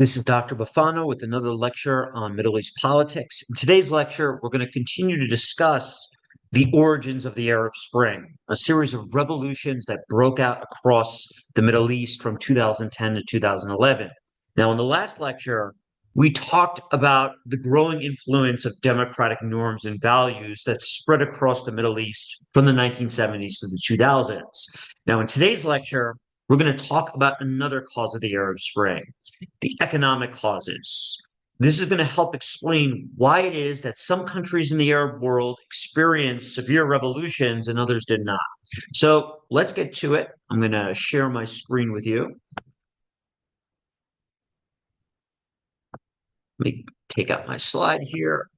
This is Dr. Bafano with another lecture on Middle East politics. In today's lecture, we're going to continue to discuss the origins of the Arab Spring, a series of revolutions that broke out across the Middle East from 2010 to 2011. Now, in the last lecture, we talked about the growing influence of democratic norms and values that spread across the Middle East from the 1970s to the 2000s. Now, in today's lecture, we're going to talk about another cause of the Arab Spring, the economic causes. This is going to help explain why it is that some countries in the Arab world experienced severe revolutions and others did not. So let's get to it. I'm going to share my screen with you. Let me take out my slide here.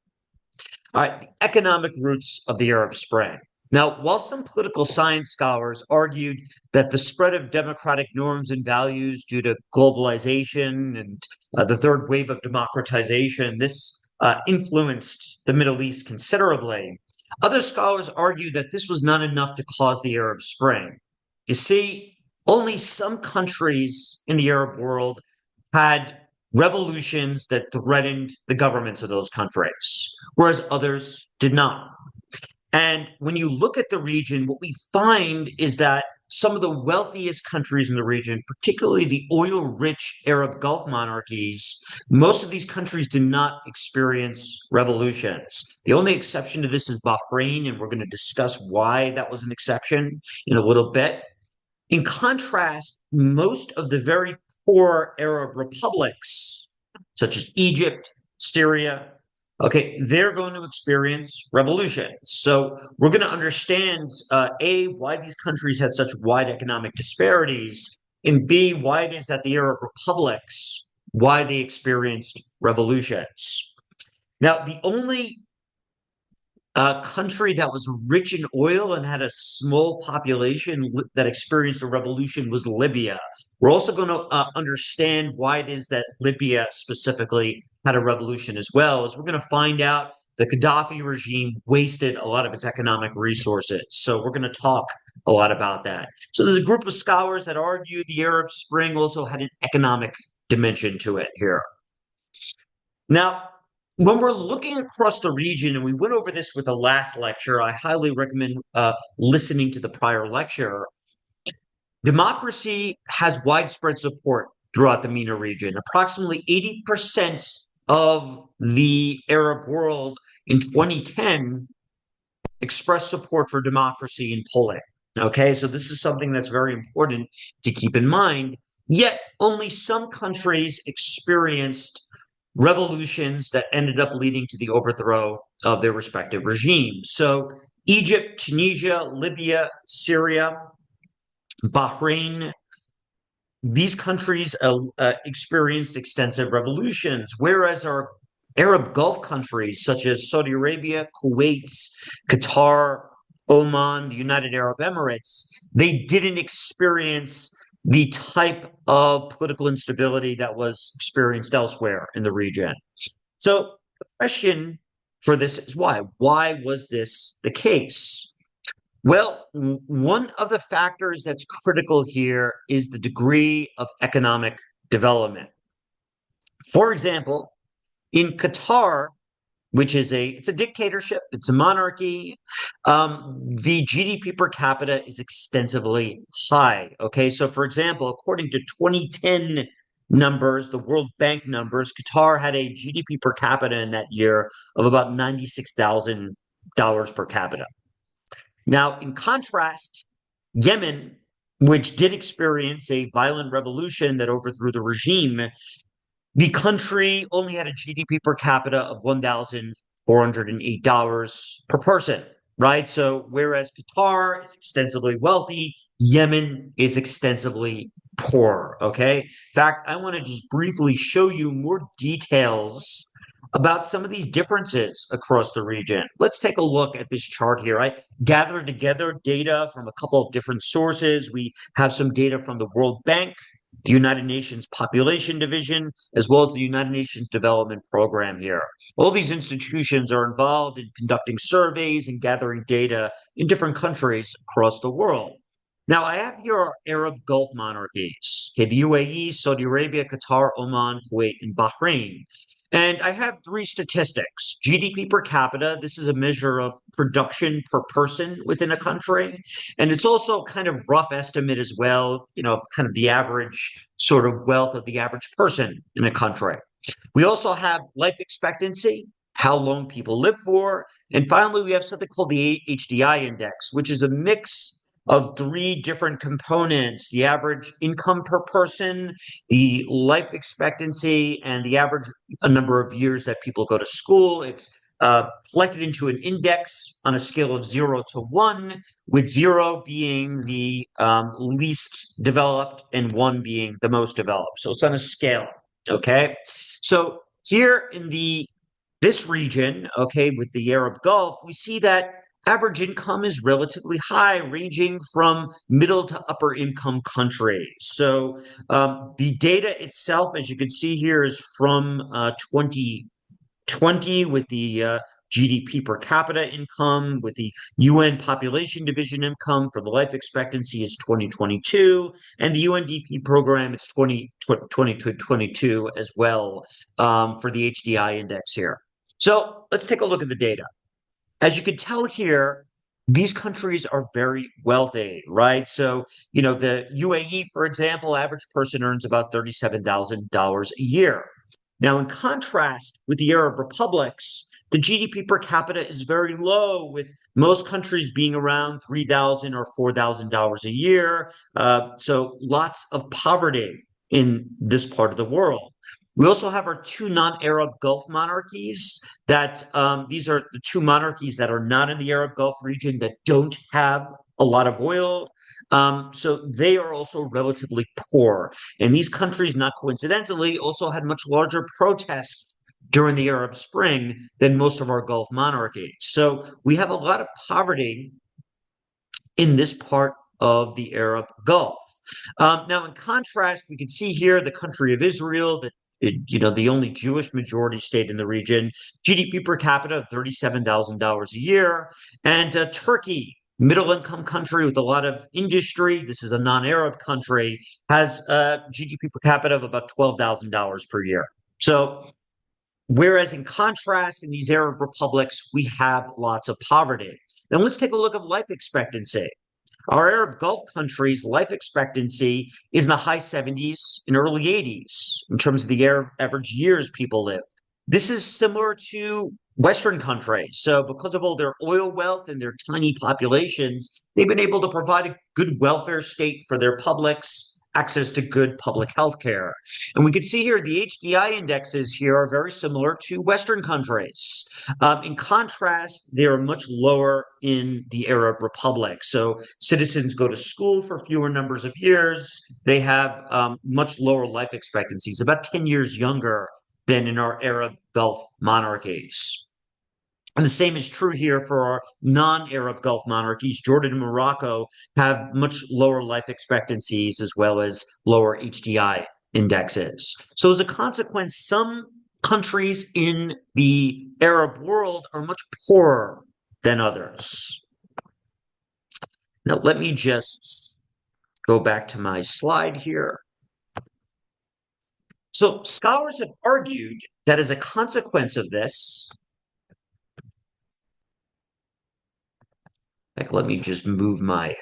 All right, the economic roots of the Arab Spring. Now, while some political science scholars argued that the spread of democratic norms and values due to globalization and the third wave of democratization, this influenced the Middle East considerably, other scholars argue that this was not enough to cause the Arab Spring. You see, only some countries in the Arab world had revolutions that threatened the governments of those countries, whereas others did not. And when you look at the region, what we find is that some of the wealthiest countries in the region, particularly the oil rich Arab Gulf monarchies, most of these countries did not experience revolutions. The only exception to this is Bahrain, and we're going to discuss why that was an exception in a little bit. In contrast, most of the very poor Arab republics, such as Egypt, Syria, okay, they're going to experience revolution. So we're going to understand, A, why these countries had such wide economic disparities, and B, why it is that the Arab republics, why they experienced revolutions. Now, the only country that was rich in oil and had a small population that experienced a revolution was Libya. We're also going to understand why it is that Libya specifically had a revolution as well, as we're going to find out the Gaddafi regime wasted a lot of its economic resources. So we're going to talk a lot about that. So there's a group of scholars that argue the Arab Spring also had an economic dimension to it here. Now, when we're looking across the region, and we went over this with the last lecture, I highly recommend listening to the prior lecture. Democracy has widespread support throughout the MENA region. Approximately 80% of the Arab world in 2010 expressed support for democracy in Poland. Okay, so this is something that's very important to keep in mind. Yet, only some countries experienced revolutions that ended up leading to the overthrow of their respective regimes. So, Egypt, Tunisia, Libya, Syria, Bahrain, these countries experienced extensive revolutions, whereas our Arab Gulf countries, such as Saudi Arabia, Kuwait, Qatar, Oman, the United Arab Emirates, they didn't experience the type of political instability that was experienced elsewhere in the region. So the question for this is why? Why was this the case? Well, one of the factors that's critical here is the degree of economic development. For example, in Qatar, which is it's a dictatorship, it's a monarchy. The GDP per capita is extensively high. Okay, so for example, according to 2010 numbers, the World Bank numbers, Qatar had a GDP per capita in that year of about $96,000 per capita. Now, in contrast, Yemen, which did experience a violent revolution that overthrew the regime, the country only had a GDP per capita of $1,408 per person, right? So whereas Qatar is extensively wealthy, Yemen is extensively poor, okay? In fact, I want to just briefly show you more details about some of these differences across the region. Let's take a look at this chart here. I gathered together data from a couple of different sources. We have some data from the World Bank, the United Nations Population Division, as well as the United Nations Development Program here. All these institutions are involved in conducting surveys and gathering data in different countries across the world. Now, I have your Arab Gulf monarchies, okay, the UAE, Saudi Arabia, Qatar, Oman, Kuwait, and Bahrain. And I have three statistics. GDP per capita, this is a measure of production per person within a country. And it's also kind of rough estimate as well, kind of the average sort of wealth of the average person in a country. We also have life expectancy, how long people live for. And finally, we have something called the HDI index, which is a mix of three different components: the average income per person, the life expectancy, and the average number of years that people go to school. It's collected into an index on a scale of 0 to 1, with 0 being the least developed and 1 being the most developed. So it's on a scale. Okay. So here in this region, okay, with the Arab Gulf, we see that average income is relatively high, ranging from middle to upper income countries. So the data itself, as you can see here, is from 2020 with the GDP per capita income, with the UN population division income for the life expectancy is 2022, and the UNDP program it's 2022 as well for the HDI index here. So let's take a look at the data. As you can tell here, these countries are very wealthy, right? So, the UAE, for example, average person earns about $37,000 a year. Now, in contrast with the Arab republics, the GDP per capita is very low, with most countries being around $3,000 or $4,000 a year. So, lots of poverty in this part of the world. We also have our two non-Arab Gulf monarchies that these are the two monarchies that are not in the Arab Gulf region that don't have a lot of oil. So they are also relatively poor. And these countries, not coincidentally, also had much larger protests during the Arab Spring than most of our Gulf monarchies. So we have a lot of poverty in this part of the Arab Gulf. Now, in contrast, we can see here the country of Israel, the only Jewish majority state in the region, GDP per capita of $37,000 a year, and Turkey, middle income country with a lot of industry. This is a non-Arab country, has a GDP per capita of about $12,000 per year. So, whereas in contrast, in these Arab republics, we have lots of poverty. Then let's take a look at life expectancy. Our Arab Gulf countries' life expectancy is in the high 70s and early 80s in terms of the average years people live. This is similar to Western countries. So, because of all their oil wealth and their tiny populations, they've been able to provide a good welfare state for their publics, access to good public health care. And we can see here the HDI indexes here are very similar to Western countries. In contrast, they are much lower in the Arab Republic. So citizens go to school for fewer numbers of years. They have much lower life expectancies, about 10 years younger than in our Arab Gulf monarchies. And the same is true here for our non-Arab Gulf monarchies. Jordan and Morocco have much lower life expectancies as well as lower HDI indexes. So as a consequence, some countries in the Arab world are much poorer than others. Now, let me just go back to my slide here. So scholars have argued that as a consequence of this, let me just move my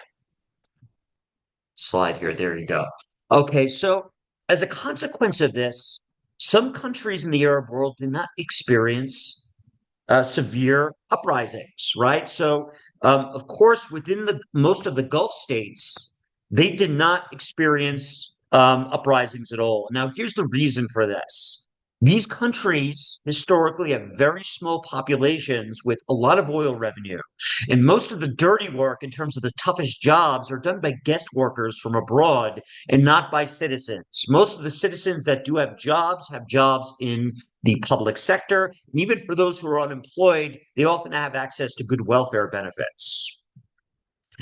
slide here. There you go. Okay, so as a consequence of this, some countries in the Arab world did not experience severe uprisings, right? So, of course, within most of the Gulf states, they did not experience uprisings at all. Now, here's the reason for this. These countries historically have very small populations with a lot of oil revenue. And most of the dirty work, in terms of the toughest jobs, are done by guest workers from abroad and not by citizens. Most of the citizens that do have jobs in the public sector. And even for those who are unemployed, they often have access to good welfare benefits.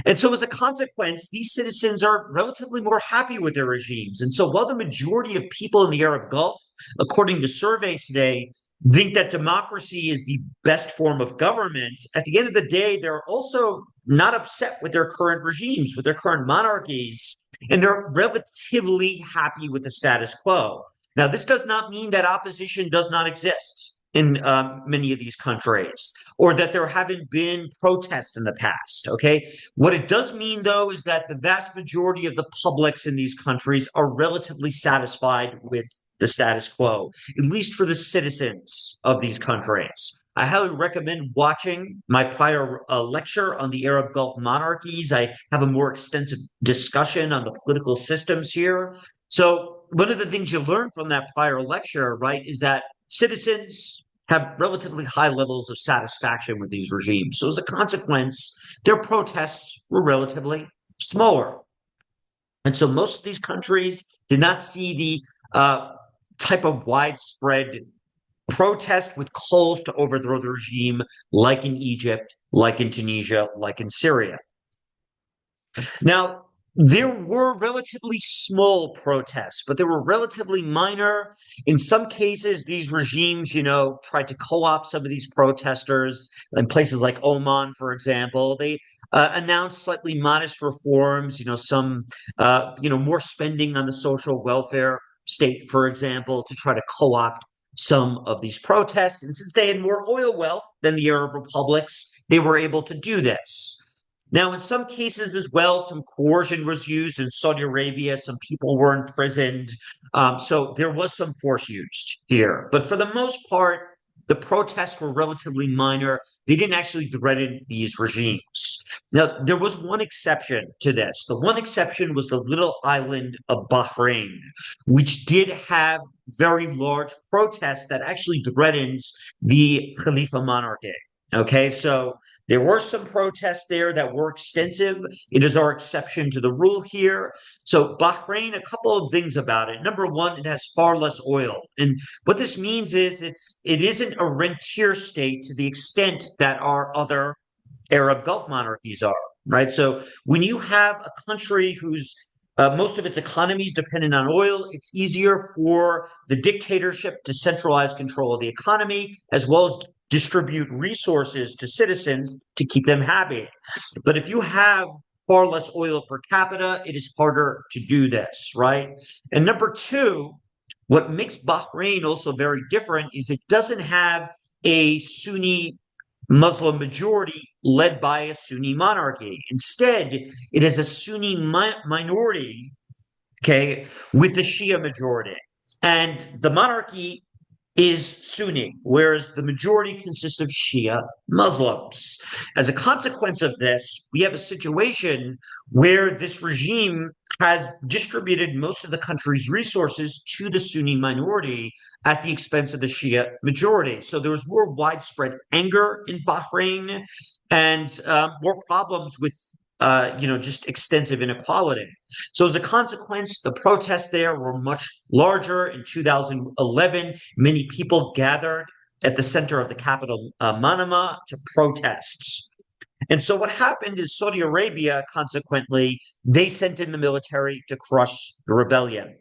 And so, as a consequence, these citizens are relatively more happy with their regimes. And so, while the majority of people in the Arab Gulf, according to surveys today, think that democracy is the best form of government, at the end of the day, they're also not upset with their current regimes, with their current monarchies, and they're relatively happy with the status quo. Now, this does not mean that opposition does not exist in many of these countries, or that there haven't been protests in the past. Okay. What it does mean, though, is that the vast majority of the publics in these countries are relatively satisfied with the status quo, at least for the citizens of these countries. I highly recommend watching my prior lecture on the Arab Gulf monarchies. I have a more extensive discussion on the political systems here. So, one of the things you learn from that prior lecture, right, is that citizens have relatively high levels of satisfaction with these regimes. So, as a consequence, their protests were relatively smaller. And so, most of these countries did not see the type of widespread protest with calls to overthrow the regime, like in Egypt, like in Tunisia, like in Syria. Now, there were relatively small protests, but they were relatively minor. In some cases, these regimes, tried to co-opt some of these protesters in places like Oman, for example. They announced slightly modest reforms, more spending on the social welfare state, for example, to try to co-opt some of these protests. And since they had more oil wealth than the Arab republics, they were able to do this. Now, in some cases as well, some coercion was used in Saudi Arabia. Some people were imprisoned. So there was some force used here. But for the most part, the protests were relatively minor. They didn't actually threaten these regimes. Now, there was one exception to this. The one exception was the little island of Bahrain, which did have very large protests that actually threatened the Khalifa monarchy. Okay, so there were some protests there that were extensive. It is our exception to the rule here. So, Bahrain, a couple of things about it. Number one, it has far less oil. And what this means is it isn't a rentier state to the extent that our other Arab Gulf monarchies are, right? So when you have a country whose most of its economy is dependent on oil, it's easier for the dictatorship to centralize control of the economy as well as distribute resources to citizens to keep them happy. But if you have far less oil per capita, it is harder to do this, right? And number two, what makes Bahrain also very different is it doesn't have a Sunni Muslim majority led by a Sunni monarchy. Instead, it is a Sunni minority, okay, with the Shia majority. And the monarchy is Sunni, whereas the majority consists of Shia Muslims. As a consequence of this, we have a situation where this regime has distributed most of the country's resources to the Sunni minority at the expense of the Shia majority. So there was more widespread anger in Bahrain and more problems with just extensive inequality. So as a consequence, the protests there were much larger. In 2011, many people gathered at the center of the capital, Manama, to protest. And so what happened is Saudi Arabia, consequently, they sent in the military to crush the rebellion.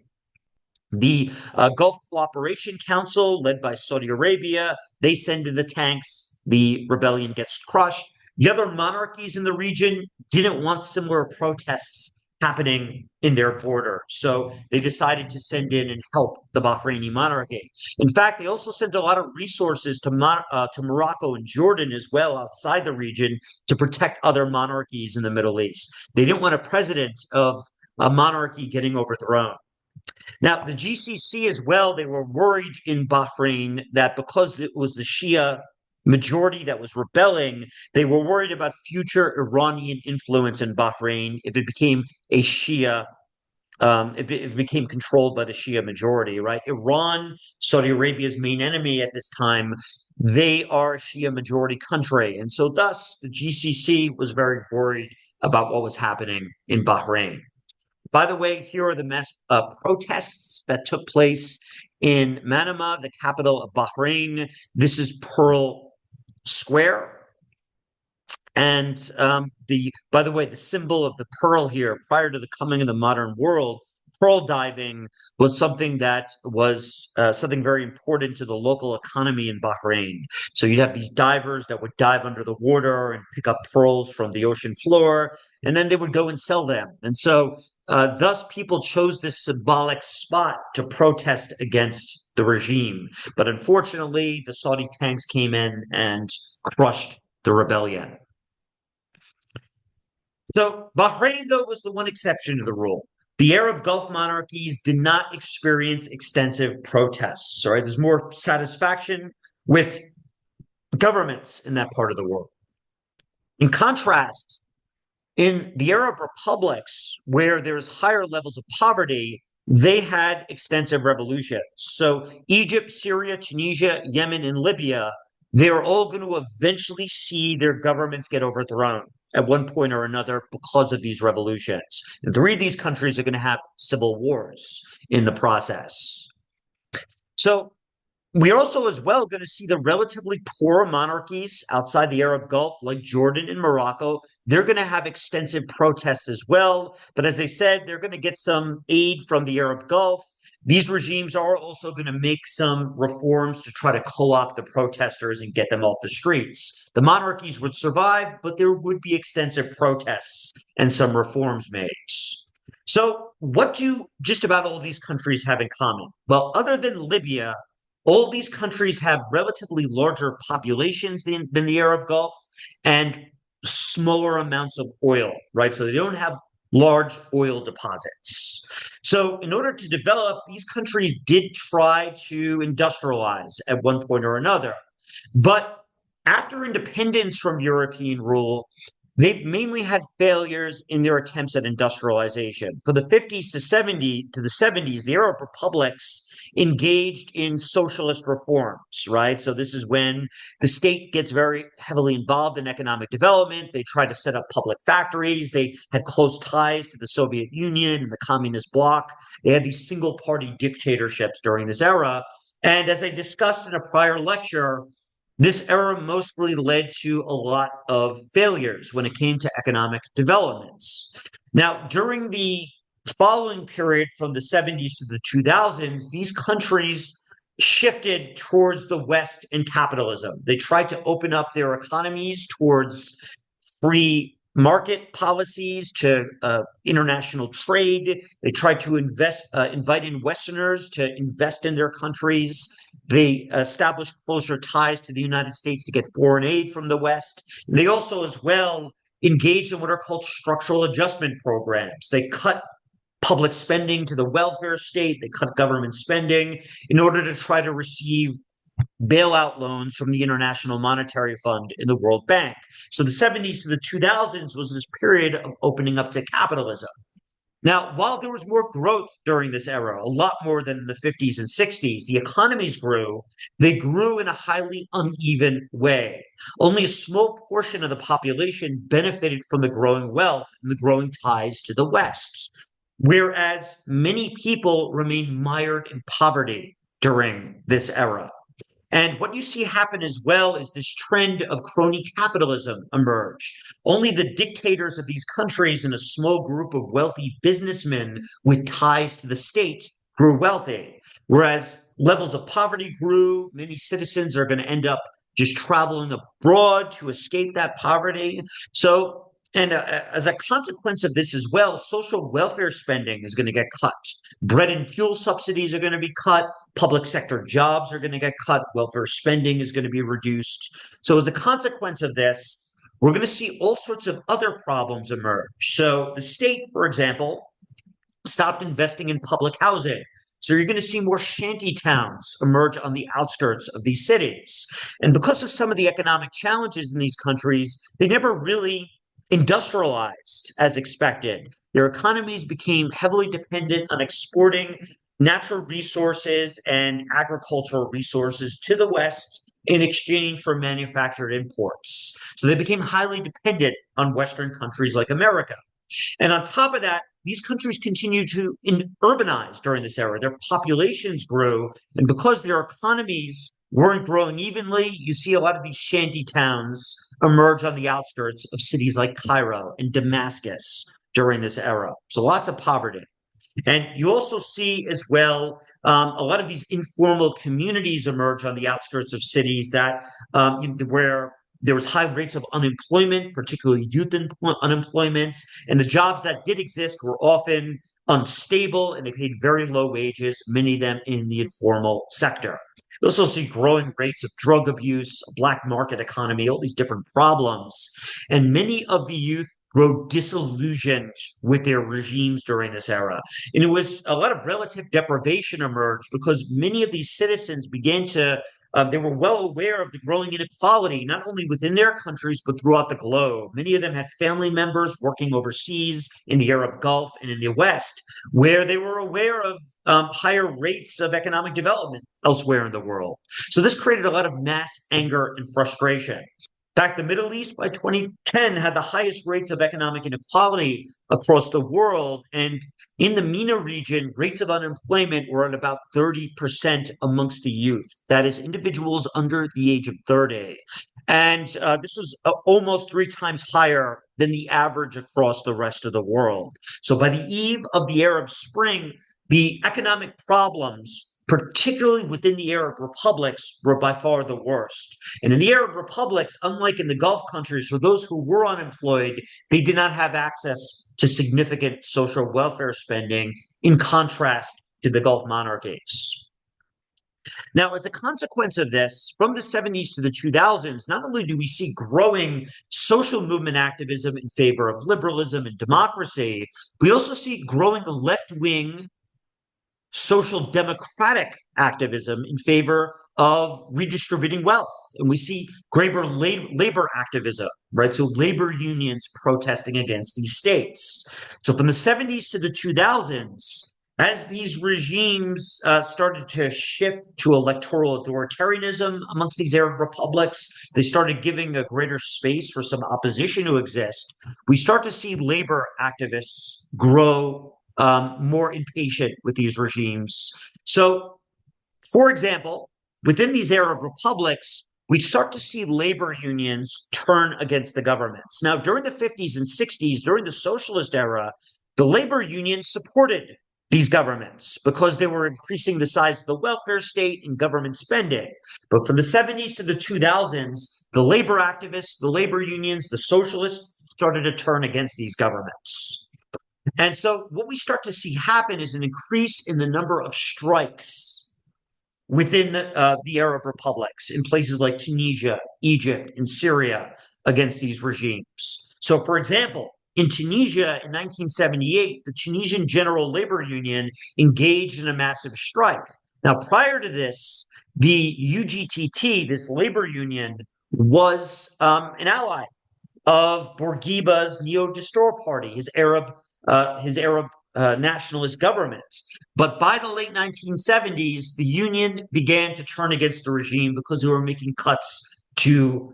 The Gulf Cooperation Council, led by Saudi Arabia, they send in the tanks. The rebellion gets crushed. The other monarchies in the region didn't want similar protests happening in their border. So they decided to send in and help the Bahraini monarchy. In fact, they also sent a lot of resources to Morocco and Jordan as well outside the region to protect other monarchies in the Middle East. They didn't want a president of a monarchy getting overthrown. Now, the GCC as well, they were worried in Bahrain that because it was the Shia majority that was rebelling, they were worried about future Iranian influence in Bahrain if it became a Shia, if it became controlled by the Shia majority, right? Iran, Saudi Arabia's main enemy at this time, they are a Shia majority country. And so thus the GCC was very worried about what was happening in Bahrain. By the way, here are the mass protests that took place in Manama, the capital of Bahrain. This is Pearl Square. And by the way, the symbol of the pearl here, prior to the coming of the modern world, pearl diving was something that was something very important to the local economy in Bahrain. So you'd have these divers that would dive under the water and pick up pearls from the ocean floor, and then they would go and sell them. And so thus people chose this symbolic spot to protest against the regime. But unfortunately, the Saudi tanks came in and crushed the rebellion. So Bahrain, though, was the one exception to the rule. The Arab Gulf monarchies did not experience extensive protests. All right, there's more satisfaction with governments in that part of the world. In contrast, in the Arab republics, where there's higher levels of poverty, they had extensive revolutions. So Egypt, Syria, Tunisia, Yemen, and Libya, they're all going to eventually see their governments get overthrown at one point or another because of these revolutions. And three of these countries are going to have civil wars in the process. So we're also as well going to see the relatively poor monarchies outside the Arab Gulf, like Jordan and Morocco. They're going to have extensive protests as well. But as I said, they're going to get some aid from the Arab Gulf. These regimes are also going to make some reforms to try to co-opt the protesters and get them off the streets. The monarchies would survive, but there would be extensive protests and some reforms made. So, what do just about all these countries have in common? Well, other than Libya, all these countries have relatively larger populations than the Arab Gulf and smaller amounts of oil, right? So they don't have large oil deposits. So, in order to develop, these countries did try to industrialize at one point or another. But after independence from European rule, they've mainly had failures in their attempts at industrialization. For the 50s to the 70s, the Arab republics engaged in socialist reforms, right? So this is when the state gets very heavily involved in economic development. They tried to set up public factories. They had close ties to the Soviet Union and the communist bloc. They had these single party dictatorships during this era. And as I discussed in a prior lecture, this era mostly led to a lot of failures when it came to economic developments. Now, during the following period from the 70s to the 2000s, these countries shifted towards the West and capitalism. They tried to open up their economies towards free market policies, to international trade. They tried to invite in Westerners to invest in their countries. They established closer ties to the United States to get foreign aid from the West. And they also, as well, engaged in what are called structural adjustment programs. They cut public spending to the welfare state. They cut government spending in order to try to receive bailout loans from the International Monetary Fund and the World Bank. So the 70s to the 2000s was this period of opening up to capitalism. Now, while there was more growth during this era, a lot more than in the 50s and 60s, the economies grew. They grew in a highly uneven way. Only a small portion of the population benefited from the growing wealth and the growing ties to the West, whereas many people remained mired in poverty during this era. And what you see happen as well is this trend of crony capitalism emerge. Only the dictators of these countries and a small group of wealthy businessmen with ties to the state grew wealthy, whereas levels of poverty grew. Many citizens are going to end up just traveling abroad to escape that poverty. So, and as a consequence of this as well, social welfare spending is going to get cut. Bread and fuel subsidies are going to be cut. Public sector jobs are going to get cut. Welfare spending is going to be reduced. So as a consequence of this, we're going to see all sorts of other problems emerge. So the state, for example, stopped investing in public housing. So you're going to see more shanty towns emerge on the outskirts of these cities. And because of some of the economic challenges in these countries, they never really industrialized as expected. Their economies became heavily dependent on exporting natural resources and agricultural resources to the West in exchange for manufactured imports. So they became highly dependent on Western countries like America. And on top of that, these countries continued to urbanize during this era. Their populations grew, and because their economies weren't growing evenly, you see a lot of these shanty towns emerge on the outskirts of cities like Cairo and Damascus during this era. So lots of poverty. And you also see as well a lot of these informal communities emerge on the outskirts of cities that where there was high rates of unemployment, particularly youth unemployment, and the jobs that did exist were often unstable and they paid very low wages, many of them in the informal sector. You also see growing rates of drug abuse, black market economy, all these different problems. And many of the youth grow disillusioned with their regimes during this era. And it was a lot of relative deprivation emerged because many of these citizens began to they were well aware of the growing inequality, not only within their countries, but throughout the globe. Many of them had family members working overseas in the Arab Gulf and in the West, where they were aware of higher rates of economic development elsewhere in the world. So this created a lot of mass anger and frustration. In fact, the Middle East by 2010 had the highest rates of economic inequality across the world. And in the MENA region, rates of unemployment were at about 30% amongst the youth. That is, individuals under the age of 30. And this was almost 3 times higher than the average across the rest of the world. So by the eve of the Arab Spring, the economic problems, particularly within the Arab republics, were by far the worst. And in the Arab republics, unlike in the Gulf countries, for those who were unemployed, they did not have access to significant social welfare spending, in contrast to the Gulf monarchies. Now, as a consequence of this, from the 70s to the 2000s, not only do we see growing social movement activism in favor of liberalism and democracy, we also see growing left wing social democratic activism in favor of redistributing wealth. And we see greater labor activism, right? So labor unions protesting against these states. So from the 70s to the 2000s, as these regimes started to shift to electoral authoritarianism amongst these Arab republics, they started giving a greater space for some opposition to exist. We start to see labor activists grow more impatient with these regimes. So, for example, within these Arab republics, we start to see labor unions turn against the governments. Now, during the 50s and 60s, during the socialist era, the labor unions supported these governments because they were increasing the size of the welfare state and government spending. But from the 70s to the 2000s, the labor activists, the labor unions, the socialists started to turn against these governments. And so what we start to see happen is an increase in the number of strikes within the Arab republics in places like Tunisia, Egypt, and Syria against these regimes. So, for example, in Tunisia in 1978, the Tunisian General Labor Union engaged in a massive strike. Now, prior to this, the UGTT, this labor union, was an ally of Bourguiba's Neo-Destor Party, his Arab nationalist government. But by the late 1970s, the union began to turn against the regime because they were making cuts to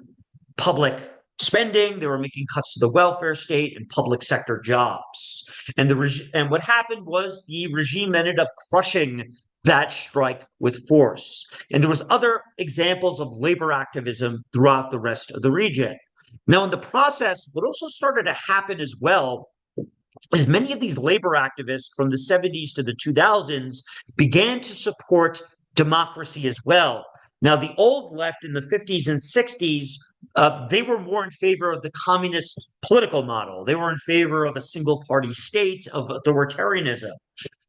public spending, they were making cuts to the welfare state and public sector jobs. And what happened was the regime ended up crushing that strike with force. And there was other examples of labor activism throughout the rest of the region. Now, in the process, what also started to happen as well is many of these labor activists from the 70s to the 2000s began to support democracy as well. Now, the old left in the 50s and 60s, they were more in favor of the communist political model. They were in favor of a single party state, of authoritarianism.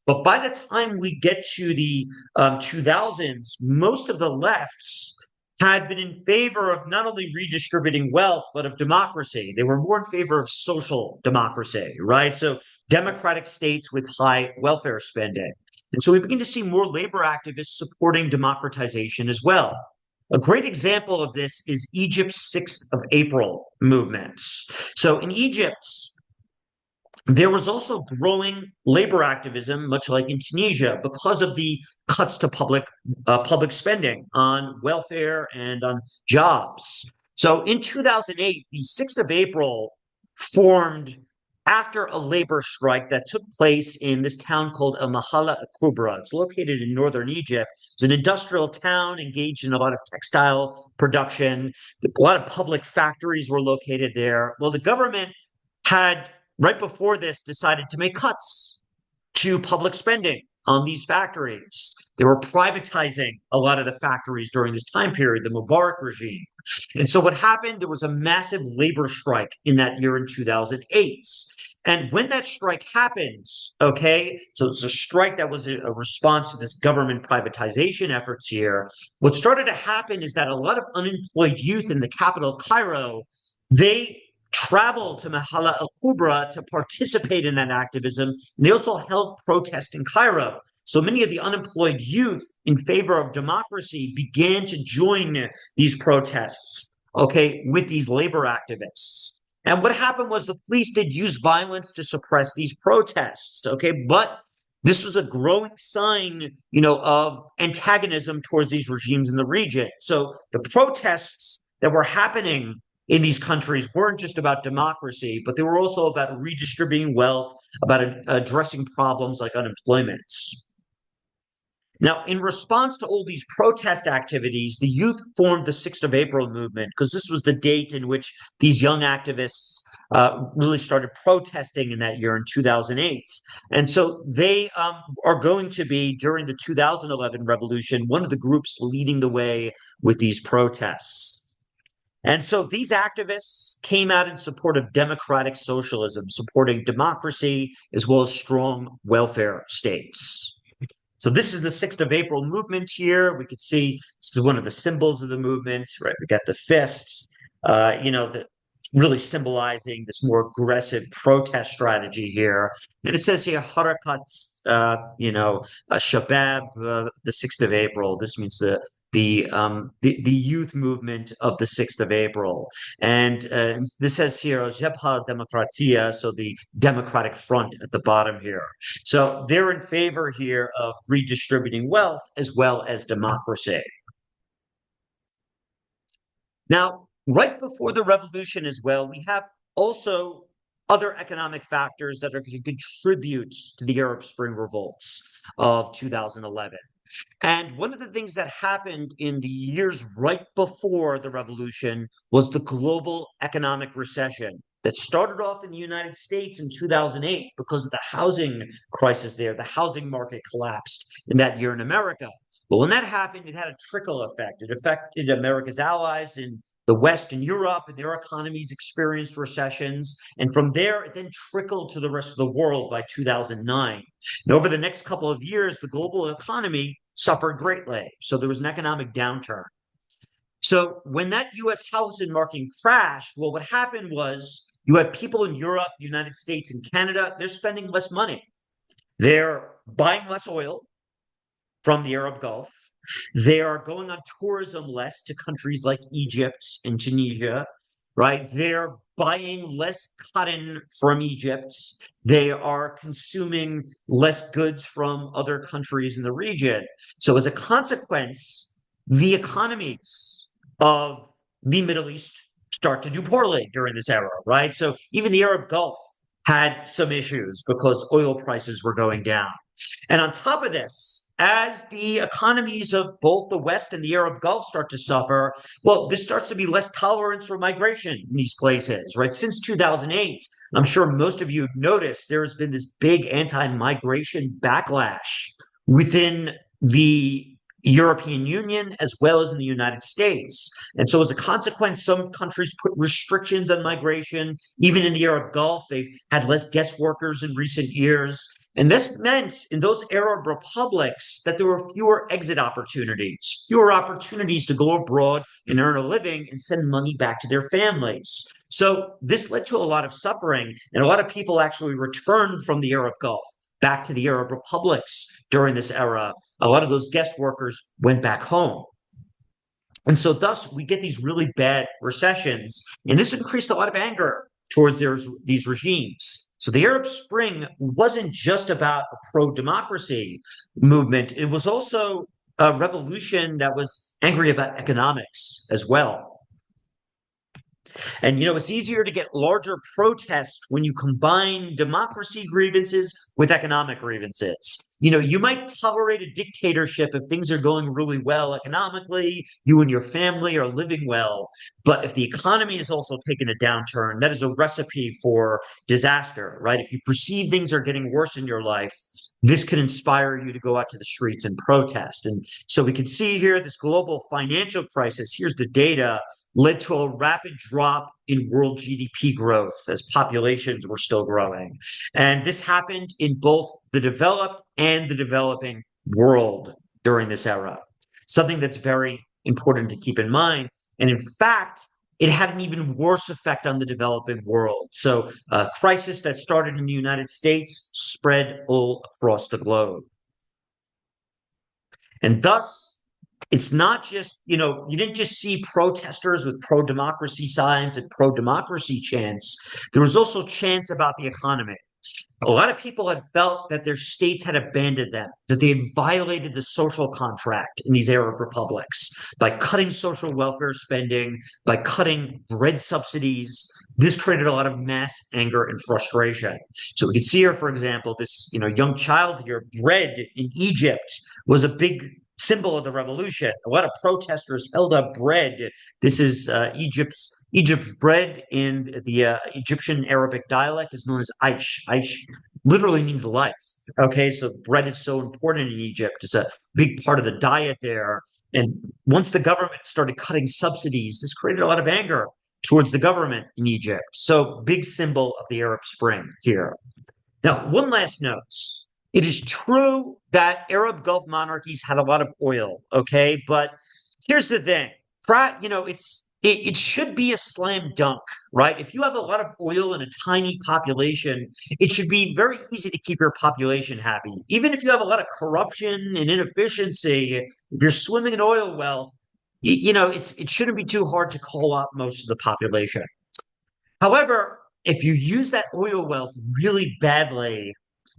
But by the time we get to the 2000s, most of the lefts had been in favor of not only redistributing wealth, but of democracy. They were more in favor of social democracy, right? So democratic states with high welfare spending. And so we begin to see more labor activists supporting democratization as well. A great example of this is Egypt's 6th of April movement. So in Egypt, there was also growing labor activism, much like in Tunisia, because of the cuts to public spending on welfare and on jobs. So in 2008, the 6th of April formed after a labor strike that took place in this town called El Mahala Kubra. It's located in northern Egypt. It's an industrial town engaged in a lot of textile production. A lot of public factories were located there. Well, the government had right before this decided to make cuts to public spending on these factories. They were privatizing a lot of the factories during this time period, the Mubarak regime. And so what happened, there was a massive labor strike in that year in 2008. And when that strike happens, okay, so it's a strike that was a response to this government privatization efforts here. What started to happen is that a lot of unemployed youth in the capital, Cairo, they traveled to Mahala al Kubra to participate in that activism. And they also held protests in Cairo. So many of the unemployed youth in favor of democracy began to join these protests, okay, with these labor activists. And what happened was the police did use violence to suppress these protests, okay, but this was a growing sign, of antagonism towards these regimes in the region. So the protests that were happening in these countries weren't just about democracy, but they were also about redistributing wealth, about addressing problems like unemployment. Now, in response to all these protest activities, the youth formed the 6th of April movement because this was the date in which these young activists really started protesting in that year in 2008. And so they are going to be, during the 2011 revolution, one of the groups leading the way with these protests. And so these activists came out in support of democratic socialism, supporting democracy as well as strong welfare states. So this is the 6th of April movement here. We could see this is one of the symbols of the movement, right? We got the fists, that really symbolizing this more aggressive protest strategy here. And it says here, Harakat, Shabab, the 6th of April. This means the youth movement of the 6th of April. And this says here, Jabha Demokratia, so the Democratic Front at the bottom here. So they're in favor here of redistributing wealth as well as democracy. Now, right before the revolution as well, we have also other economic factors that are going to contribute to the Arab Spring revolts of 2011. And one of the things that happened in the years right before the revolution was the global economic recession that started off in the United States in 2008 because of the housing crisis there. The housing market collapsed in that year in America. But when that happened, it had a trickle effect. It affected America's allies in the West and Europe, and their economies experienced recessions. And from there, it then trickled to the rest of the world by 2009. And over the next couple of years, the global economy suffered greatly. So there was an economic downturn. So when that US housing market crashed, well, what happened was you had people in Europe, the United States, and Canada, they're spending less money. They're buying less oil from the Arab Gulf. They are going on tourism less to countries like Egypt and Tunisia, right? They're buying less cotton from Egypt. They are consuming less goods from other countries in the region. So as a consequence, the economies of the Middle East start to do poorly during this era, right? So even the Arab Gulf had some issues because oil prices were going down. And on top of this, as the economies of both the West and the Arab Gulf start to suffer, well, this starts to be less tolerance for migration in these places, right? Since 2008, I'm sure most of you have noticed there has been this big anti-migration backlash within the European Union as well as in the United States. And so as a consequence, some countries put restrictions on migration. Even in the Arab Gulf, they've had less guest workers in recent years. And this meant in those Arab republics that there were fewer exit opportunities, fewer opportunities to go abroad and earn a living and send money back to their families. So this led to a lot of suffering, and a lot of people actually returned from the Arab Gulf back to the Arab republics during this era. A lot of those guest workers went back home. And so thus we get these really bad recessions, and this increased a lot of anger towards these regimes. So the Arab Spring wasn't just about a pro-democracy movement. It was also a revolution that was angry about economics as well. And, it's easier to get larger protests when you combine democracy grievances with economic grievances. You might tolerate a dictatorship if things are going really well economically, you and your family are living well. But if the economy is also taking a downturn, that is a recipe for disaster, right? If you perceive things are getting worse in your life, this can inspire you to go out to the streets and protest. And so we can see here this global financial crisis. Here's the data led to a rapid drop in world GDP growth as populations were still growing. And this happened in both the developed and the developing world during this era, something that's very important to keep in mind. And in fact, it had an even worse effect on the developing world. So, a crisis that started in the United States spread all across the globe. And thus, it's not just, you didn't just see protesters with pro democracy signs and pro democracy chants. There was also chants about the economy. A lot of people had felt that their states had abandoned them, that they had violated the social contract in these Arab republics by cutting social welfare spending, by cutting bread subsidies. This created a lot of mass anger and frustration. So we can see here, for example, this young child here, bread in Egypt was a big symbol of the revolution. A lot of protesters held up bread. This is Egypt's bread in the Egyptian Arabic dialect is known as aish. Aish literally means life. Okay, so bread is so important in Egypt. It's a big part of the diet there. And once the government started cutting subsidies, this created a lot of anger towards the government in Egypt. So big symbol of the Arab Spring here. Now, one last note. It is true that Arab Gulf monarchies had a lot of oil, okay? But here's the thing. It should be a slam dunk, right? If you have a lot of oil and a tiny population, it should be very easy to keep your population happy. Even if you have a lot of corruption and inefficiency, if you're swimming in oil wealth, it shouldn't be too hard to call up most of the population. However, if you use that oil wealth really badly,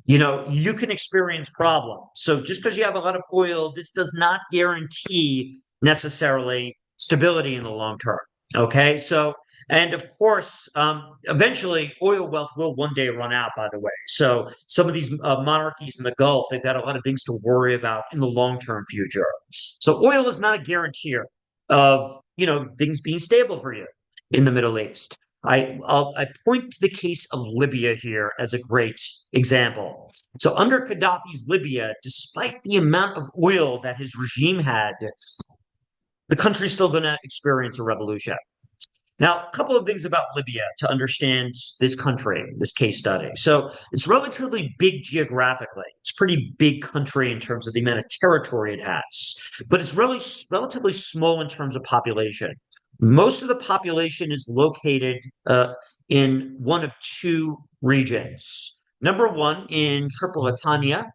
you can experience problems. So just because you have a lot of oil, this does not guarantee necessarily stability in the long term. Okay. So, and of course, eventually oil wealth will one day run out, by the way. So some of these monarchies in the Gulf, they've got a lot of things to worry about in the long term future. So oil is not a guarantor of, things being stable for you in the Middle East. I point to the case of Libya here as a great example. So under Gaddafi's Libya, despite the amount of oil that his regime had, the country's still going to experience a revolution. Now, a couple of things about Libya to understand this country, this case study. So it's relatively big geographically. It's a pretty big country in terms of the amount of territory it has, but it's really relatively small in terms of population. Most of the population is located in one of two regions. Number one, in Tripolitania.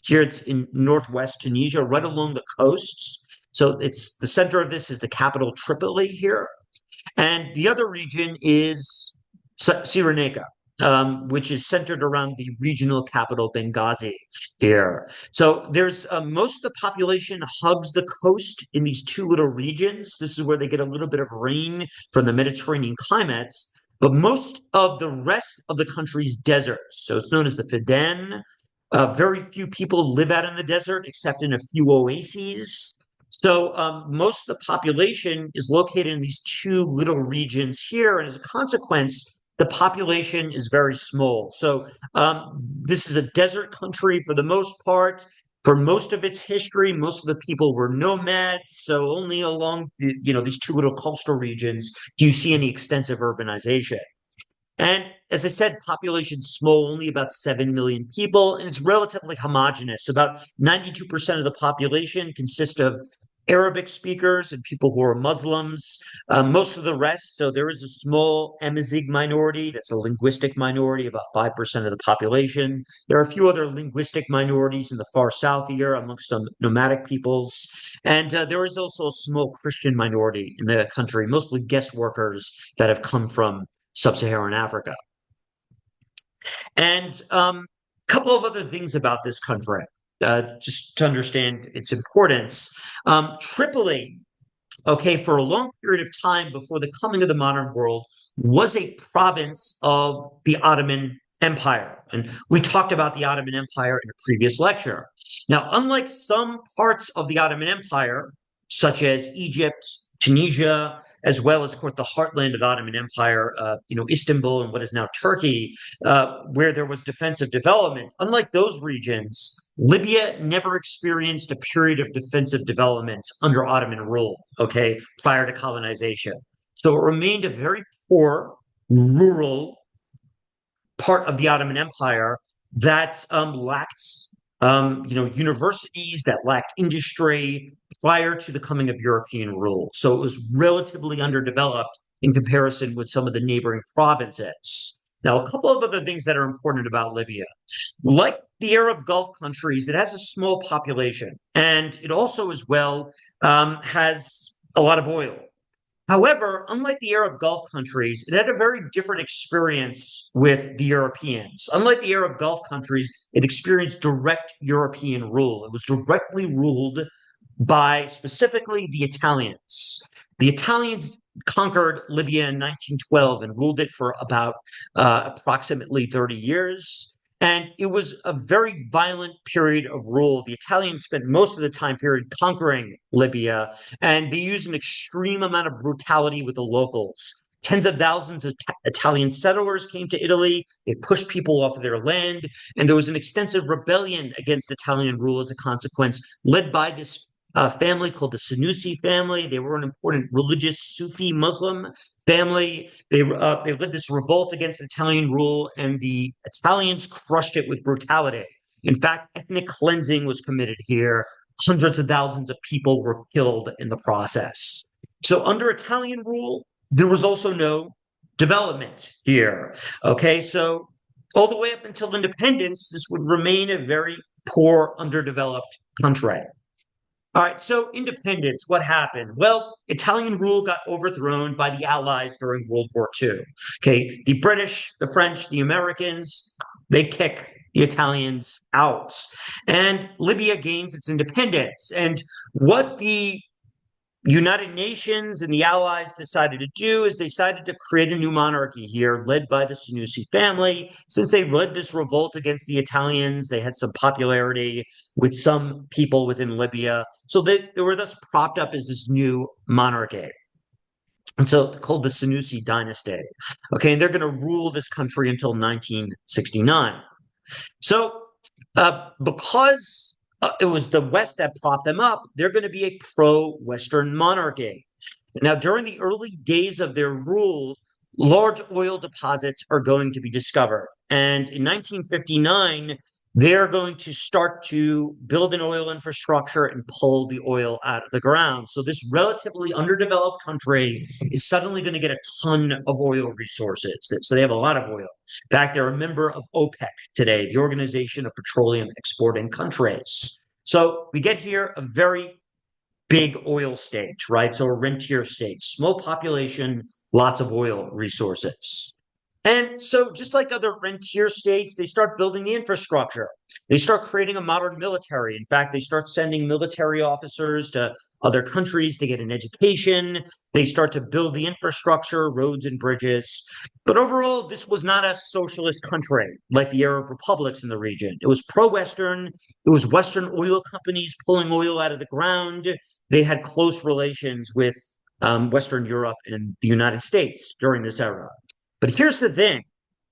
Here it's in northwest Tunisia, right along the coasts. So it's the center of this is the capital Tripoli here. And the other region is Cyrenaica, which is centered around the regional capital Benghazi here. So there's most of the population hugs the coast in these two little regions. This is where they get a little bit of rain from the Mediterranean climates. But most of the rest of the country's deserts, so it's known as the Feden. Very few people live out in the desert except in a few oases. So most of the population is located in these two little regions here. And as a consequence, the population is very small. So this is a desert country for the most part. For most of its history, most of the people were nomads. So only along these two little coastal regions do you see any extensive urbanization. And as I said, population small, only about 7 million people, and it's relatively homogenous. About 92% of the population consists of Arabic speakers and people who are Muslims. Most of the rest, so there is a small Amazigh minority, that's a linguistic minority, about 5% of the population. There are a few other linguistic minorities in the far south here amongst some nomadic peoples. And there is also a small Christian minority in the country, mostly guest workers that have come from sub-Saharan Africa. And a couple of other things about this country, just to understand its importance. Tripoli okay, for a long period of time before the coming of the modern world, was a province of the Ottoman Empire. And we talked about the Ottoman Empire in a previous lecture. Now, unlike some parts of the Ottoman Empire, such as Egypt, Tunisia, as well as, of course, the heartland of the Ottoman Empire, Istanbul and what is now Turkey, where there was defensive development. Unlike those regions, Libya never experienced a period of defensive development under Ottoman rule, okay, prior to colonization. So it remained a very poor, rural part of the Ottoman Empire that lacked, universities, that lacked industry prior to the coming of European rule. So it was relatively underdeveloped in comparison with some of the neighboring provinces. Now, a couple of other things that are important about Libya. Like the Arab Gulf countries, it has a small population, and it also, as well, has a lot of oil. However, unlike the Arab Gulf countries, it had a very different experience with the Europeans. Unlike the Arab Gulf countries, it experienced direct European rule. It was directly ruled by specifically the Italians. The Italians conquered Libya in 1912 and ruled it for about approximately 30 years. And it was a very violent period of rule. The Italians spent most of the time period conquering Libya, and they used an extreme amount of brutality with the locals. Tens of thousands of Italian settlers came to Italy. They pushed people off of their land, and there was an extensive rebellion against Italian rule as a consequence, led by this family called the Senussi family. They were an important religious Sufi Muslim family. They led this revolt against Italian rule, and the Italians crushed it with brutality. In fact, ethnic cleansing was committed here. Hundreds of thousands of people were killed in the process. So under Italian rule, there was also no development here. Okay, so all the way up until independence, this would remain a very poor, underdeveloped country. All right, so independence, what happened? Well, Italian rule got overthrown by the Allies during World War II. Okay, the British, the French, the Americans, they kick the Italians out. And Libya gains its independence. And what the United Nations and the Allies decided to do is they decided to create a new monarchy here, led by the Senussi family. Since they led this revolt against the Italians, they had some popularity with some people within Libya. So they were thus propped up as this new monarchy. And so called the Senussi dynasty. Okay, and they're going to rule this country until 1969. So because it was the West that propped them up, they're going to be a pro-Western monarchy. Now, during the early days of their rule, large oil deposits are going to be discovered. And in 1959, they're going to start to build an oil infrastructure and pull the oil out of the ground. So this relatively underdeveloped country is suddenly going to get a ton of oil resources. So they have a lot of oil. In fact, they're a member of OPEC today, the Organization of Petroleum Exporting Countries. So we get here a very big oil state, right? So a rentier state, small population, lots of oil resources. And so, just like other rentier states, they start building the infrastructure. They start creating a modern military. In fact, they start sending military officers to other countries to get an education. They start to build the infrastructure, roads and bridges. But overall, this was not a socialist country like the Arab republics in the region. It was pro-Western. It was Western oil companies pulling oil out of the ground. They had close relations with Western Europe and the United States during this era. But here's the thing.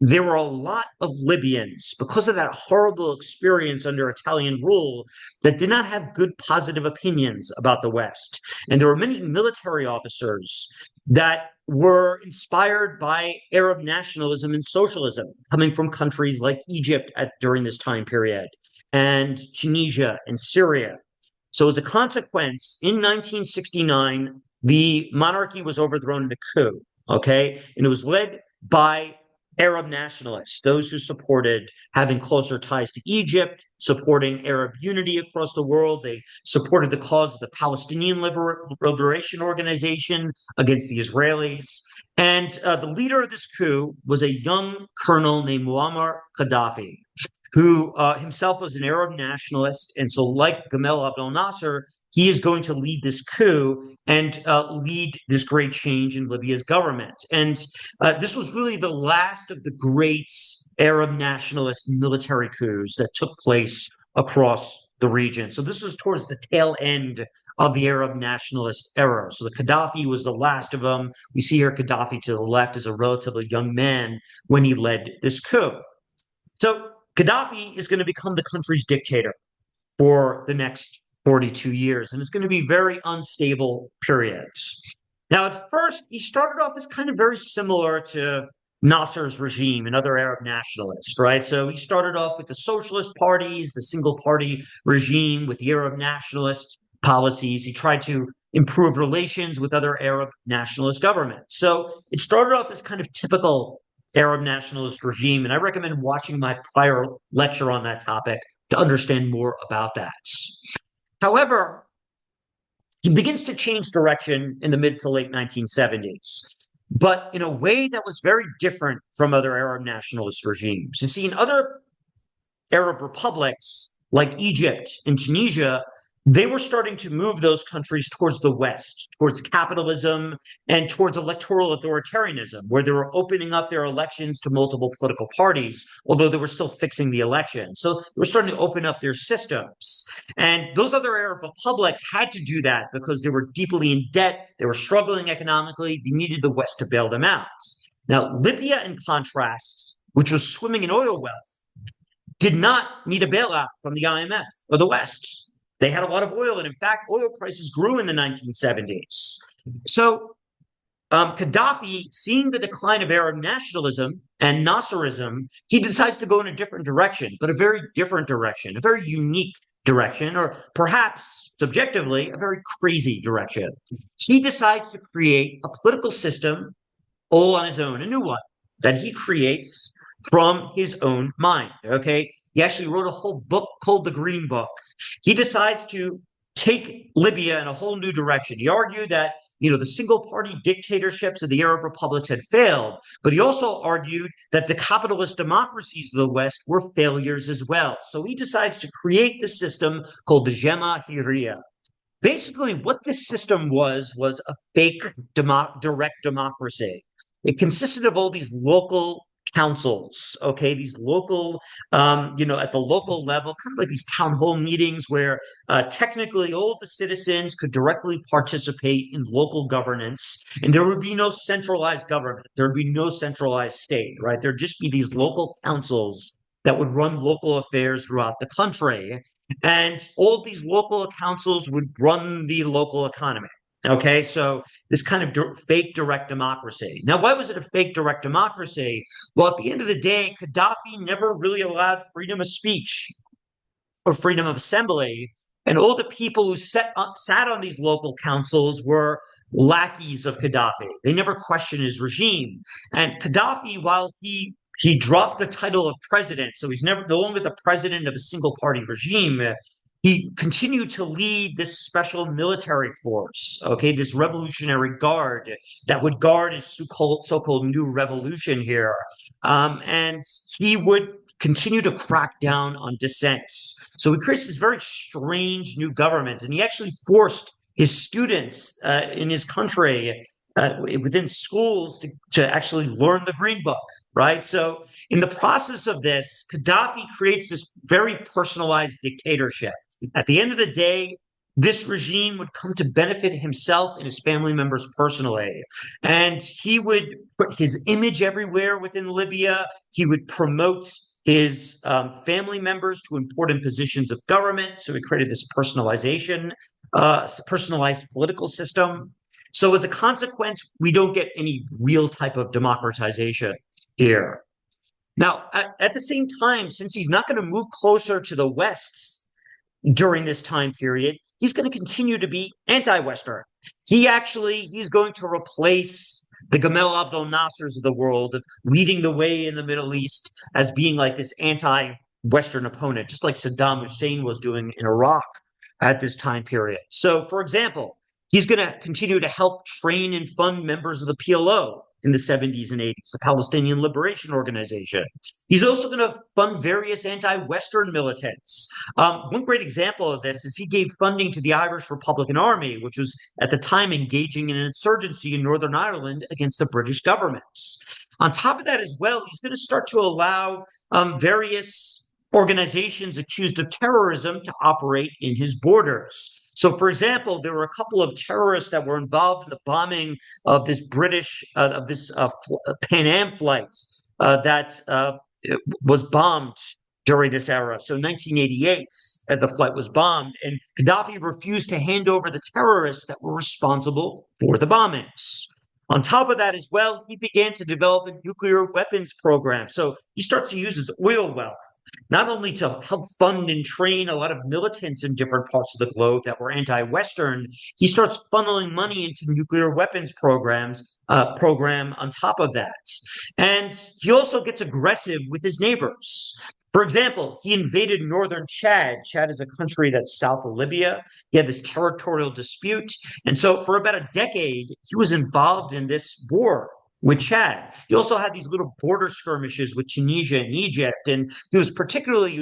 There were a lot of Libyans, because of that horrible experience under Italian rule, that did not have good positive opinions about the West. And there were many military officers that were inspired by Arab nationalism and socialism coming from countries like Egypt during this time period, and Tunisia and Syria. So as a consequence, in 1969, the monarchy was overthrown in a coup, okay? And it was led by Arab nationalists, those who supported having closer ties to Egypt, supporting Arab unity across the world. They supported the cause of the Palestinian Liberation Organization against the Israelis. And the leader of this coup was a young colonel named Muammar Gaddafi, who himself was an Arab nationalist. And so, like Gamal Abdel Nasser, he is going to lead this coup and lead this great change in Libya's government. And this was really the last of the great Arab nationalist military coups that took place across the region. So this was towards the tail end of the Arab nationalist era. So the Gaddafi was the last of them. We see here Gaddafi to the left as a relatively young man when he led this coup. So Gaddafi is going to become the country's dictator for the next 42 years, and it's going to be very unstable periods. Now, at first, he started off as kind of very similar to Nasser's regime and other Arab nationalists, right? So he started off with the socialist parties, the single party regime with the Arab nationalist policies. He tried to improve relations with other Arab nationalist governments. So it started off as kind of typical Arab nationalist regime. And I recommend watching my prior lecture on that topic to understand more about that. However, he begins to change direction in the mid to late 1970s, but in a way that was very different from other Arab nationalist regimes. You see, in other Arab republics like Egypt and Tunisia, they were starting to move those countries towards the West, towards capitalism and towards electoral authoritarianism, where they were opening up their elections to multiple political parties, although they were still fixing the election. So they were starting to open up their systems. And those other Arab republics had to do that because they were deeply in debt, they were struggling economically, they needed the West to bail them out. Now, Libya, in contrast, which was swimming in oil wealth, did not need a bailout from the IMF or the West. They had a lot of oil, and in fact, oil prices grew in the 1970s. So Gaddafi, seeing the decline of Arab nationalism and Nasserism, he decides to go in a different direction, but a very different direction, a very unique direction, or perhaps subjectively, a very crazy direction. He decides to create a political system all on his own, a new one that he creates from his own mind. Okay. He actually wrote a whole book called The Green Book. He decides to take Libya in a whole new direction. He argued that, the single party dictatorships of the Arab republics had failed, but he also argued that the capitalist democracies of the West were failures as well. So he decides to create the system called the Jamahiriya. Basically, what this system was a fake direct democracy. It consisted of all these local councils, okay, these local, at the local level, kind of like these town hall meetings where technically all the citizens could directly participate in local governance, and there would be no centralized government. There would be no centralized state, right? There'd just be these local councils that would run local affairs throughout the country. And all these local councils would run the local economy. Okay, so this kind of fake direct democracy. Now, why was it a fake direct democracy? Well, at the end of the day, Gaddafi never really allowed freedom of speech or freedom of assembly. And all the people who sat on these local councils were lackeys of Gaddafi. They never questioned his regime. And Gaddafi, while he dropped the title of president, so he's no longer the president of a single party regime. He continued to lead this special military force, okay, this revolutionary guard that would guard his so-called new revolution here. And he would continue to crack down on dissents. So he creates this very strange new government, and he actually forced his students in his country within schools to actually learn the Green Book, right? So in the process of this, Gaddafi creates this very personalized dictatorship. At the end of the day, this regime would come to benefit himself and his family members personally. And he would put his image everywhere within Libya. He would promote his family members to important positions of government. So he created this personalized political system. So as a consequence, we don't get any real type of democratization here. Now, at the same time, since he's not going to move closer to the West during this time period, he's going to continue to be anti-Western. He's going to replace the Gamal Abdel Nassers of the world of leading the way in the Middle East as being like this anti-Western opponent, just like Saddam Hussein was doing in Iraq at this time period. So, for example, he's going to continue to help train and fund members of the PLO, in the 70s and 80s, the Palestinian Liberation Organization. He's also going to fund various anti-Western militants. One great example of this is he gave funding to the Irish Republican Army, which was at the time engaging in an insurgency in Northern Ireland against the British government. On top of that, as well, he's going to start to allow various organizations accused of terrorism to operate in his borders. So, for example, there were a couple of terrorists that were involved in the bombing of this Pan Am flight that was bombed during this era. So 1988, the flight was bombed, and Gaddafi refused to hand over the terrorists that were responsible for the bombings. On top of that, as well, he began to develop a nuclear weapons program. So he starts to use his oil wealth not only to help fund and train a lot of militants in different parts of the globe that were anti-Western. He starts funneling money into nuclear weapons program on top of that. And he also gets aggressive with his neighbors. For example, he invaded northern Chad. Chad is a country that's south of Libya. He had this territorial dispute. And so for about a decade, he was involved in this war with Chad. He also had these little border skirmishes with Tunisia and Egypt. And he was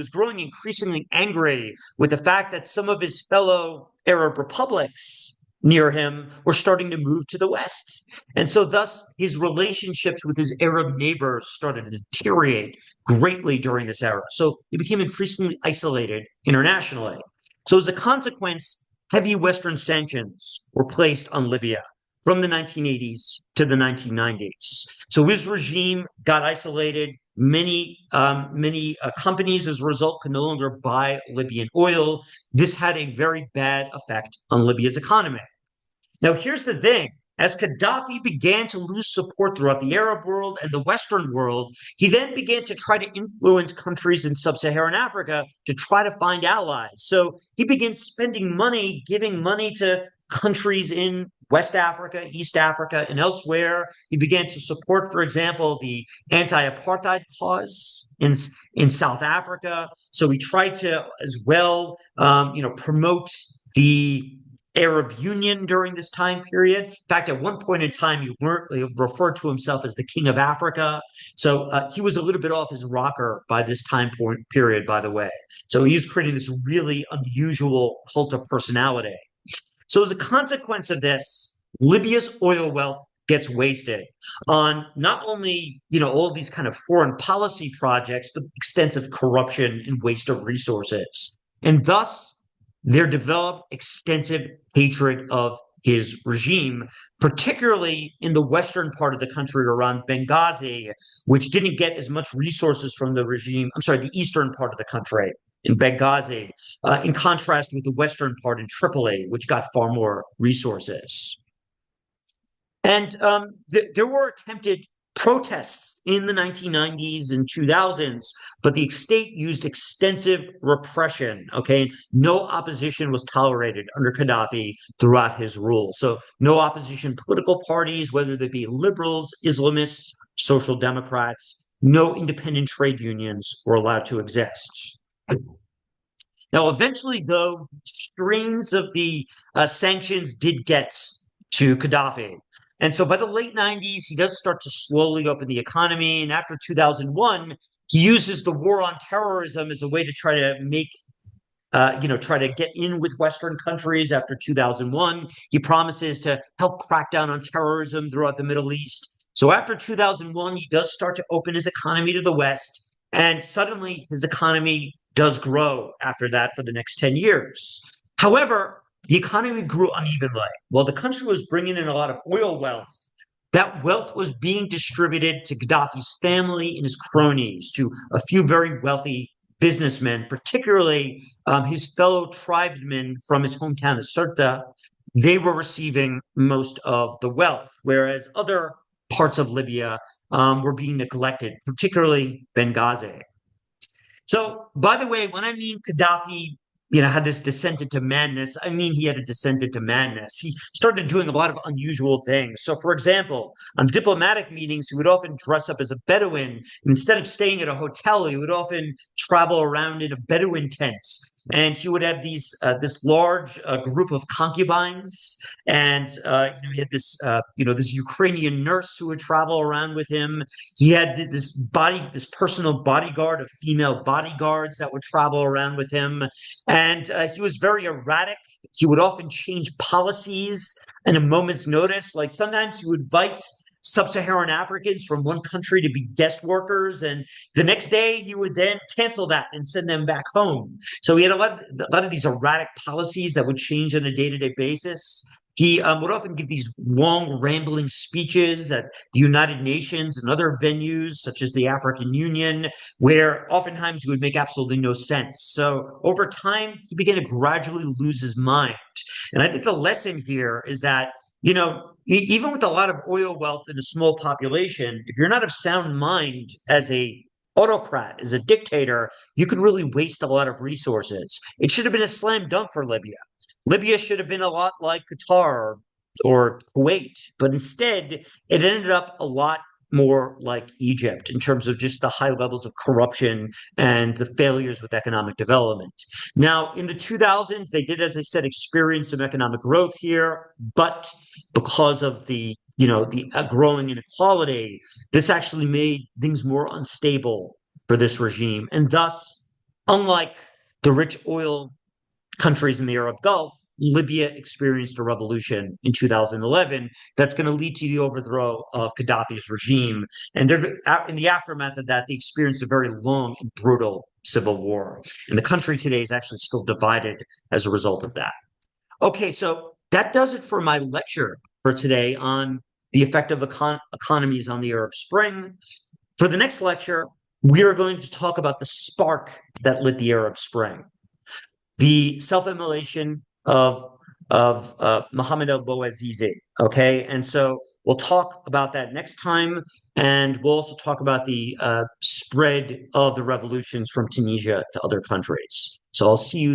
growing increasingly angry with the fact that some of his fellow Arab republics near him were starting to move to the West. And so thus his relationships with his Arab neighbors started to deteriorate greatly during this era. So he became increasingly isolated internationally. So as a consequence, heavy Western sanctions were placed on Libya from the 1980s to the 1990s. So his regime got isolated. Many companies, as a result, could no longer buy Libyan oil. This had a very bad effect on Libya's economy. Now, here's the thing. As Gaddafi began to lose support throughout the Arab world and the Western world, he then began to try to influence countries in sub-Saharan Africa to try to find allies. So he began spending money, giving money to countries in West Africa, East Africa, and elsewhere. He began to support, for example, the anti-apartheid cause in South Africa. So he tried to, as well, promote the Arab Union during this time period. In fact, at one point in time, he referred to himself as the King of Africa. So he was a little bit off his rocker by this time period, by the way. So he was creating this really unusual cult of personality. So as a consequence of this, Libya's oil wealth gets wasted on not only, all these kind of foreign policy projects, but extensive corruption and waste of resources. And thus, there developed extensive hatred of his regime, particularly in the western part of the country around Benghazi, which didn't get as much resources from the regime. I'm sorry, the eastern part of the country in Benghazi, in contrast with the western part in Tripoli, which got far more resources. And there were attempted protests in the 1990s and 2000s, but the state used extensive repression. Okay, no opposition was tolerated under Gaddafi throughout his rule. So no opposition political parties, whether they be liberals, Islamists, social democrats, no independent trade unions were allowed to exist. Now, eventually, though, strains of the sanctions did get to Gaddafi. And so by the late 90s, he does start to slowly open the economy. And after 2001, he uses the war on terrorism as a way to try to try to get in with Western countries after 2001. He promises to help crack down on terrorism throughout the Middle East. So after 2001, he does start to open his economy to the West. And suddenly his economy does grow after that for the next 10 years. However, the economy grew unevenly. While the country was bringing in a lot of oil wealth, that wealth was being distributed to Gaddafi's family and his cronies, to a few very wealthy businessmen, particularly his fellow tribesmen from his hometown of Sirte. They were receiving most of the wealth, whereas other parts of Libya were being neglected, particularly Benghazi. So, by the way, when I mean Gaddafi had this descent into madness, I mean he had a descent into madness. He started doing a lot of unusual things. So, for example, on diplomatic meetings, he would often dress up as a Bedouin. And instead of staying at a hotel, he would often travel around in a Bedouin tent. and he would have this large group of concubines, and he had this Ukrainian nurse who would travel around with him. He had this personal bodyguard of female bodyguards that would travel around with him, and he was very erratic. He would often change policies in a moment's notice. Like sometimes he would invite sub-Saharan Africans from one country to be guest workers, and the next day he would then cancel that and send them back home. So he had a lot of these erratic policies that would change on a day-to-day basis. He would often give these long, rambling speeches at the United Nations and other venues, such as the African Union, where oftentimes he would make absolutely no sense. So over time, he began to gradually lose his mind. And I think the lesson here is that, even with a lot of oil wealth and a small population, if you're not of sound mind as a autocrat, as a dictator, you could really waste a lot of resources. It should have been a slam dunk for Libya. Libya should have been a lot like Qatar or Kuwait, but instead it ended up a lot more like Egypt in terms of just the high levels of corruption and the failures with economic development. Now, in the 2000s, they did, as I said, experience some economic growth here, but because of the growing inequality, this actually made things more unstable for this regime, and thus, unlike the rich oil countries in the Arab Gulf, Libya experienced a revolution in 2011 that's going to lead to the overthrow of Gaddafi's regime. And in the aftermath of that, they experienced a very long and brutal civil war. And the country today is actually still divided as a result of that. Okay, so that does it for my lecture for today on the effect of economies on the Arab Spring. For the next lecture, we are going to talk about the spark that lit the Arab Spring, the self-immolation of Mohammed al-Bouazizi. Okay, and so we'll talk about that next time, and we'll also talk about the spread of the revolutions from Tunisia to other countries. So I'll see you